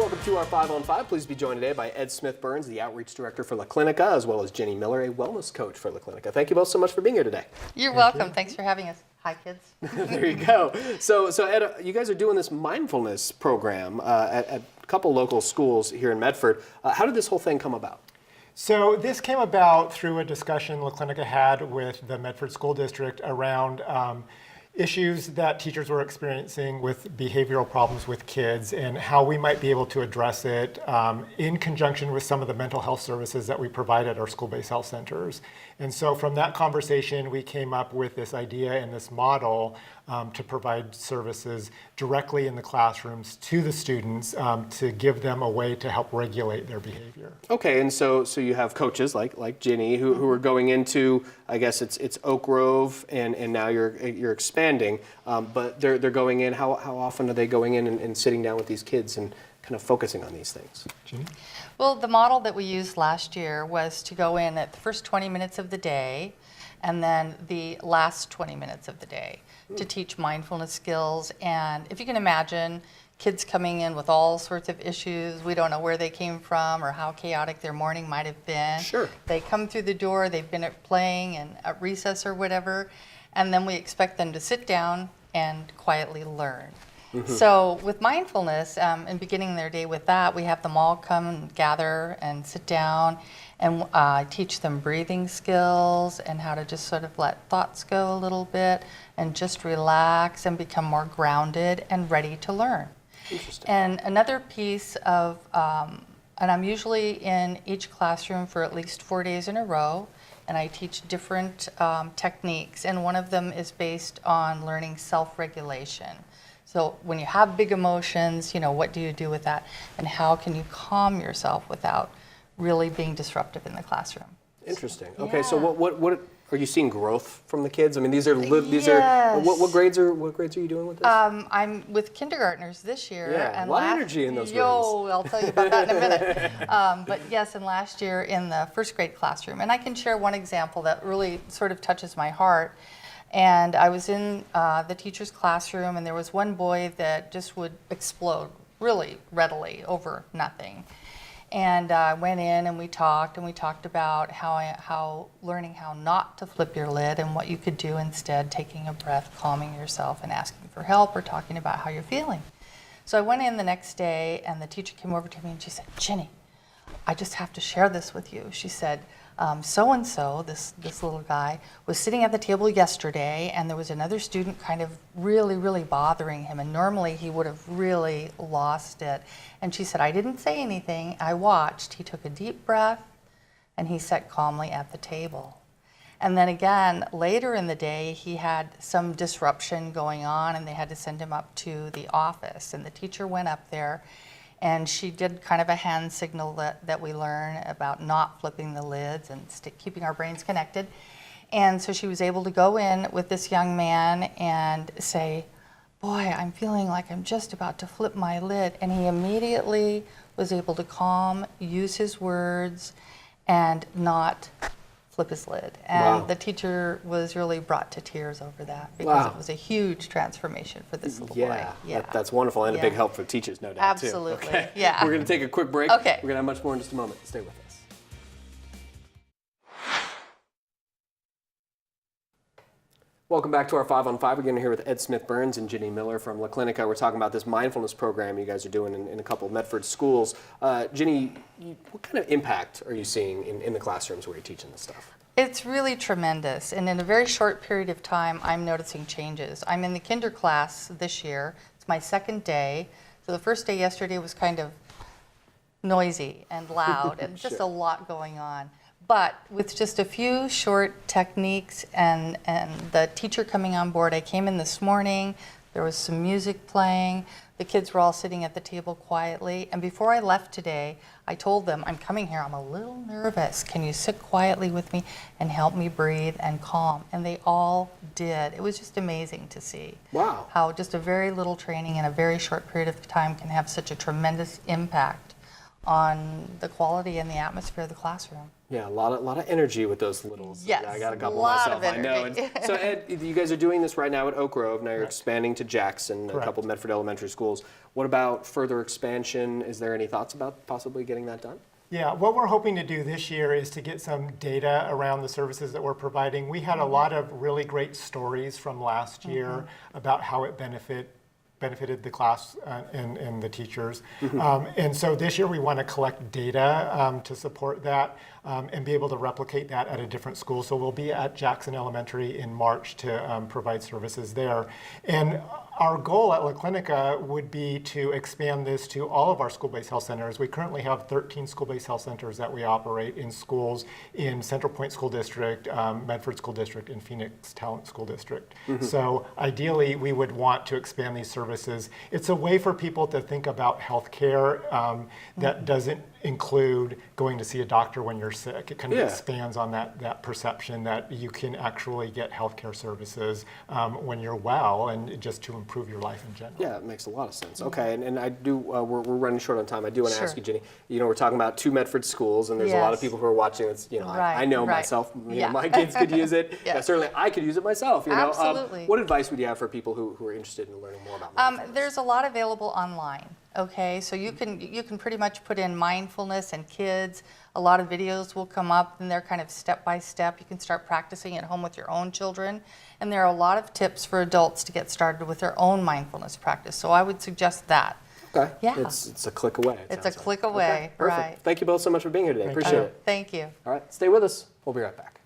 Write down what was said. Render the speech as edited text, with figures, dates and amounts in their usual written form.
Welcome to our 5 on 5. Please be joined today by Ed Smith-Burns, the Outreach Director for La Clinica, as well as Ginny Miller, a Wellness Coach for La Clinica. Thank you both so much for being here today. You're welcome. Thanks for having us. Hi, kids. There you go. So Ed, you guys are doing this mindfulness program at a couple local schools here in Medford. How did this whole thing come about? So this came about through a discussion La Clinica had with the Medford School District around issues that teachers were experiencing with behavioral problems with kids and how we might be able to address it in conjunction with some of the mental health services that we provide at our school-based health centers. And so from that conversation, we came up with this idea and this model to provide services directly in the classrooms to the students to give them a way to help regulate their behavior. Okay, and so you have coaches like Ginny who are going into, I guess it's Oak Grove, and now you're expanding, but they're going in. How often are they going in and sitting down with these kids and kind of focusing on these things? Ginny? Well, the model that we used last year was to go in at the first 20 minutes of the day and then the last 20 minutes of the day to teach mindfulness skills. And if you can imagine, kids coming in with all sorts of issues, we don't know where they came from or how chaotic their morning might have been. Sure. They come through the door, they've been playing and at recess or whatever, and then we expect them to sit down and quietly learn. So with mindfulness and beginning their day with that, we have them all come and gather and sit down and teach them breathing skills and how to just sort of let thoughts go a little bit and just relax and become more grounded and ready to learn. Interesting. And another piece of, and I'm usually in each classroom for at least 4 days in a row, and I teach different techniques, and one of them is based on learning self-regulation. So when you have big emotions, what do you do with that? And how can you calm yourself without really being disruptive in the classroom? Interesting. Yeah. Okay, so what are you seeing growth from the kids? I mean, these are Yes. what grades are you doing with this? I'm with kindergartners this year. Yeah, and a lot of energy in those Yo, I'll tell you about that in a minute. But yes, and last year in the first grade classroom. And I can share one example that really sort of touches my heart. And I was in the teacher's classroom, and there was one boy that just would explode really readily over nothing. And I went in and we talked about how learning how not to flip your lid and what you could do instead, taking a breath, calming yourself, and asking for help or talking about how you're feeling. So I went in the next day, and the teacher came over to me and she said, "Ginny, I just have to share this with you." She said, so-and-so, this little guy, was sitting at the table yesterday, and there was another student kind of really, really bothering him, and normally he would have really lost it. And she said, "I didn't say anything, I watched. He took a deep breath, and he sat calmly at the table." And then again, later in the day, he had some disruption going on, and they had to send him up to the office, and the teacher went up there, and she did kind of a hand signal that we learn about not flipping the lids and keeping our brains connected. And so she was able to go in with this young man and say, "Boy, I'm feeling like I'm just about to flip my lid." And he immediately was able to calm, use his words, and not flip his lid. And Wow. the teacher was really brought to tears over that because Wow. it was a huge transformation for this little boy. Yeah, that's wonderful, and a big help for teachers, no doubt, too. Absolutely, Okay. yeah. We're going to take a quick break. Okay. We're going to have much more in just a moment. Stay with us. Welcome back to our 5 on 5. We're going to hear with Ed Smith-Burns and Ginny Miller from La Clinica. We're talking about this mindfulness program you guys are doing in a couple of Medford schools. Ginny, what kind of impact are you seeing in the classrooms where you're teaching this stuff? It's really tremendous, and in a very short period of time, I'm noticing changes. I'm in the kinder class this year. It's my second day. So the first day yesterday was kind of noisy and loud and just a lot going on. But with just a few short techniques and the teacher coming on board, I came in this morning, there was some music playing, the kids were all sitting at the table quietly, and before I left today, I told them, "I'm coming here, I'm a little nervous. Can you sit quietly with me and help me breathe and calm?" And they all did. It was just amazing to see. Wow. How just a very little training in a very short period of time can have such a tremendous impact on the quality and the atmosphere of the classroom. Yeah, a lot of energy with those littles. Yes, I got a couple lot myself. of I know. energy. And so Ed, you guys are doing this right now at Oak Grove. Now you're Correct. expanding to Jackson, a Correct. couple Medford elementary schools. What about further expansion? Is there any thoughts about possibly getting that done? Yeah, what we're hoping to do this year is to get some data around the services that we're providing. We had a lot of really great stories from last year about how it benefited the class and the teachers. And so this year we want to collect data to support that and be able to replicate that at a different school. So we'll be at Jackson Elementary in March to provide services there. And our goal at La Clinica would be to expand this to all of our school-based health centers. We currently have 13 school-based health centers that we operate in schools in Central Point School District, Medford School District, and Phoenix Talent School District. So ideally, we would want to expand these services. It's a way for people to think about healthcare that doesn't include going to see a doctor when you're sick. It kind of Yeah. expands on that perception that you can actually get healthcare services when you're well and just to improve your life in general. Yeah, it makes a lot of sense. Okay, and I do, we're running short on time. I do want to Sure. ask you, Ginny, we're talking about 2 Medford schools, and there's a lot of Yes. people who are watching that's, I Right, know right. myself, Yeah. my kids could use it. Yeah. Certainly I could use it myself, Absolutely. What advice would you have for people who are interested in learning more about mindfulness? There's a lot available online. Okay, so you can pretty much put in mindfulness and kids. A lot of videos will come up, and they're kind of step by step. You can start practicing at home with your own children, and there are a lot of tips for adults to get started with their own mindfulness practice. So I would suggest that. Okay, Yeah. it's a click away. it It's sounds a click like. away, Okay, perfect. right. Thank you both so much for being here today. Appreciate it. Thank you. All right, stay with us. We'll be right back.